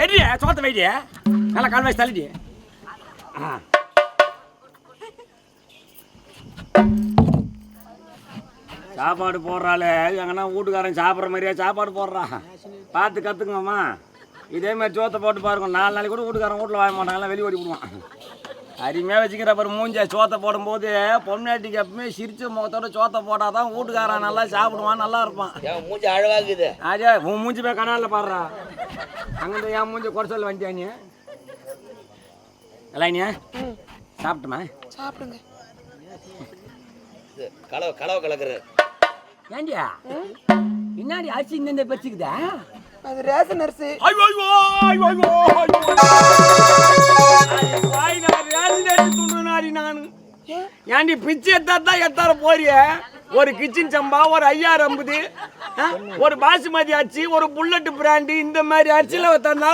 எடியே சோத்த வைடியே நல்லா கால் வயசு தள்ளிடி. சாப்பாடு போடுறாள் எங்கன்னா வீட்டுக்காரன் சாப்பிட்ற மாதிரியா சாப்பாடு போடுறான். பார்த்து கற்றுக்குங்கம்மா. இதேமாதிரி சோத்தை போட்டு பாருங்க. 4 நாளைக்கு கூட வீட்டுக்காரன் வீட்டில் வாங்க மாட்டாங்களா, வெளியே ஓடி விடுவான். அருமையாக வச்சுக்கிற அப்புறம் மூஞ்ச சோத்தை போடும்போது பொம்னாட்டிக்கு எப்பவுமே சிரிச்ச முகத்தோட சோத்தை போட்டால் தான் வீட்டுக்காரன் நல்லா சாப்பிடுவான், நல்லா இருப்பான். மூஞ்சி அழகாக்குது. அதே உன் மூஞ்சி போய் கனாலில் பாடுறா. அங்கே என் மூஞ்சி குறை சொல்ல வந்துட்டியா நீ? இல்லைனியா சாப்பிட்டுமா? சாப்பிடுங்க. கலவை கலவை கலக்குற ஏண்டியா பின்னாடி அரிசி இந்த பச்சுக்குதா? அது ரேஷன் அரிசி. ஏண்டி பிச்சு எத்தார போறிய? ஒரு கிச்சன் சம்பா, ஒரு 5050, ஒரு பாசுமதி அரிசி, ஒரு புல்லட் பிராண்டு, இந்த மாதிரி அரிசியில தந்தா